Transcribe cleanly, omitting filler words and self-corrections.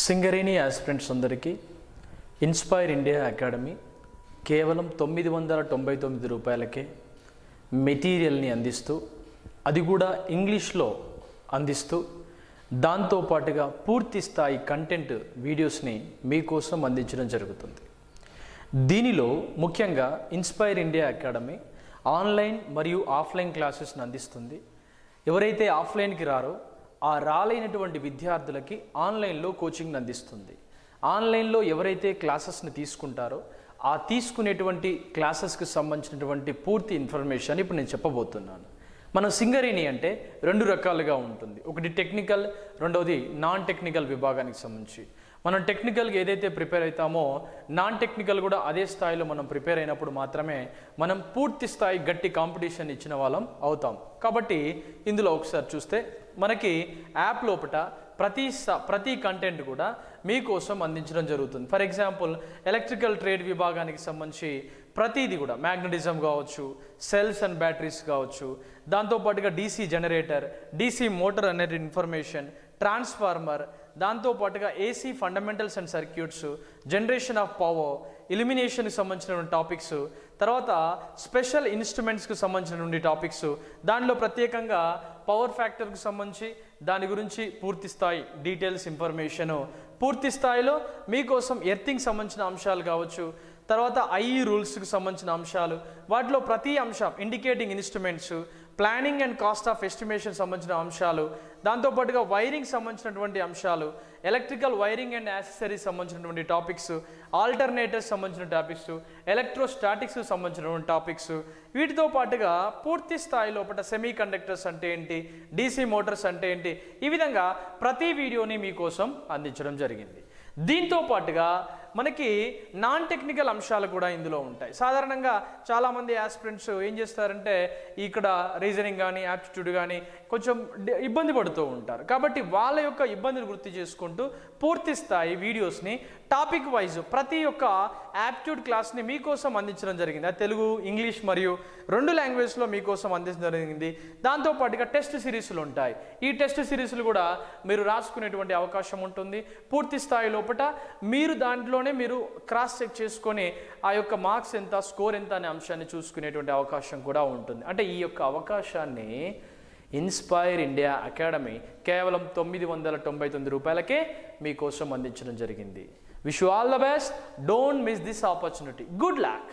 Singareni aspirants అందరికీ inspire India academy కేవలం 999 రూపాయలకే మెటీరియల్ని అందిస్తూ అది కూడా ఇంగ్లీష్లో అందిస్తూ దాంతో పాటుగా పూర్తి స్థాయి కంటెంట్ వీడియోస్ని మీకోసం అందించడం జరుగుతుంది. దీనిలో ముఖ్యంగా ఇన్స్పైర్ ఇండియా అకాడమీ ఆన్లైన్ మరియు ఆఫ్లైన్ క్లాసెస్ని అందిస్తుంది. ఎవరైతే ఆఫ్లైన్కి రారో ఆ రాలేనటువంటి విద్యార్థులకి ఆన్లైన్లో కోచింగ్ని అందిస్తుంది. ఆన్లైన్లో ఎవరైతే క్లాసెస్ని తీసుకుంటారో ఆ తీసుకునేటువంటి క్లాసెస్కి సంబంధించినటువంటి పూర్తి ఇన్ఫర్మేషన్ ఇప్పుడు నేను చెప్పబోతున్నాను. మన సింగరేణి అంటే రెండు రకాలుగా ఉంటుంది. ఒకటి టెక్నికల్, రెండవది నాన్ టెక్నికల్ విభాగానికి సంబంధించి. మనం టెక్నికల్గా ఏదైతే ప్రిపేర్ అవుతామో నాన్ టెక్నికల్ కూడా అదే స్థాయిలో మనం ప్రిపేర్ అయినప్పుడు మాత్రమే మనం పూర్తి స్థాయి గట్టి కాంపిటీషన్ ఇచ్చిన వాళ్ళం అవుతాం. కాబట్టి ఇందులో ఒకసారి చూస్తే మనకి యాప్ లోపల ప్రతి కంటెంట్ కూడా మీకోసం అందించడం జరుగుతుంది. ఫర్ ఎగ్జాంపుల్ ఎలక్ట్రికల్ ట్రేడ్ విభాగానికి సంబంధించి ప్రతిదీ కూడా మ్యాగ్నెటిజం కావచ్చు, సెల్స్ అండ్ బ్యాటరీస్ కావచ్చు, దాంతోపాటుగా డీసీ జనరేటర్, డీసీ మోటార్ అనే ఇన్ఫర్మేషన్, ట్రాన్స్ఫార్మర్, దాంతోపాటుగా AC fundamentals and circuits, generation of power, ఇల్యూమినేషన్కి సంబంధించిన టాపిక్స్, తర్వాత స్పెషల్ ఇన్స్ట్రుమెంట్స్కి సంబంధించినటువంటి టాపిక్స్, దానిలో ప్రత్యేకంగా పవర్ ఫ్యాక్టర్కి సంబంధించి దాని గురించి పూర్తి స్థాయి డీటెయిల్స్ ఇన్ఫర్మేషను, పూర్తి స్థాయిలో మీకోసం ఎర్తింగ్ సంబంధించిన అంశాలు కావచ్చు, తర్వాత ఐఈ రూల్స్కి సంబంధించిన అంశాలు, వాటిలో ప్రతి అంశం indicating instruments, planning and cost of estimation సంబంధించిన అంశాలు, దాంతోపాటుగా వైరింగ్ సంబంధించినటువంటి అంశాలు, ఎలక్ట్రికల్ వైరింగ్ అండ్ యాక్సెసరీస్ సంబంధించినటువంటి టాపిక్స్, ఆల్టర్నేటర్స్ సంబంధించిన టాపిక్స్, ఎలక్ట్రోస్టాటిక్స్ సంబంధించినటువంటి టాపిక్స్, వీటితో పాటుగా పూర్తి స్థాయి లోపల సెమీ కండక్టర్స్ అంటే ఏంటి, డీసీ మోటార్స్ అంటే ఏంటి, ఈ విధంగా ప్రతి వీడియోని మీకోసం అందించడం జరిగింది. దీంతో పాటుగా మనకి నాన్ టెక్నికల్ అంశాలు కూడా ఇందులో ఉంటాయి. సాధారణంగా చాలామంది ఆస్పిరెంట్స్ ఏం చేస్తారంటే ఇక్కడ రీజనింగ్ కానీ యాప్టిట్యూడ్ కానీ కొంచెం ఇబ్బంది పడుతూ ఉంటారు. కాబట్టి వాళ్ళ యొక్క ఇబ్బందిని గుర్తు చేసుకుంటూ పూర్తి స్థాయి వీడియోస్ని టాపిక్ వైజ్ ప్రతి ఒక్క యాప్టిట్యూడ్ క్లాస్ని మీకోసం అందించడం జరిగింది. అది తెలుగు, ఇంగ్లీష్ మరియు రెండు లాంగ్వేజ్లో మీకోసం అందించడం జరిగింది. దాంతోపాటుగా టెస్ట్ సిరీస్లు ఉంటాయి. ఈ టెస్ట్ సిరీస్లు కూడా మీరు రాసుకునేటువంటి అవకాశం ఉంటుంది. పూర్తి స్థాయి లోపల మీరు దాంట్లోనే మీరు క్రాస్ చెక్ చేసుకొని ఆ యొక్క మార్క్స్ ఎంత, స్కోర్ ఎంత అనే అంశాన్ని చూసుకునేటువంటి అవకాశం కూడా ఉంటుంది. అంటే ఈ యొక్క అవకాశాన్ని ఇన్స్పైర్ ఇండియా అకాడమీ కేవలం 999 రూపాయలకే మీకోసం అందించడం జరిగింది. Wish you all the best. Don't miss this opportunity. Good luck.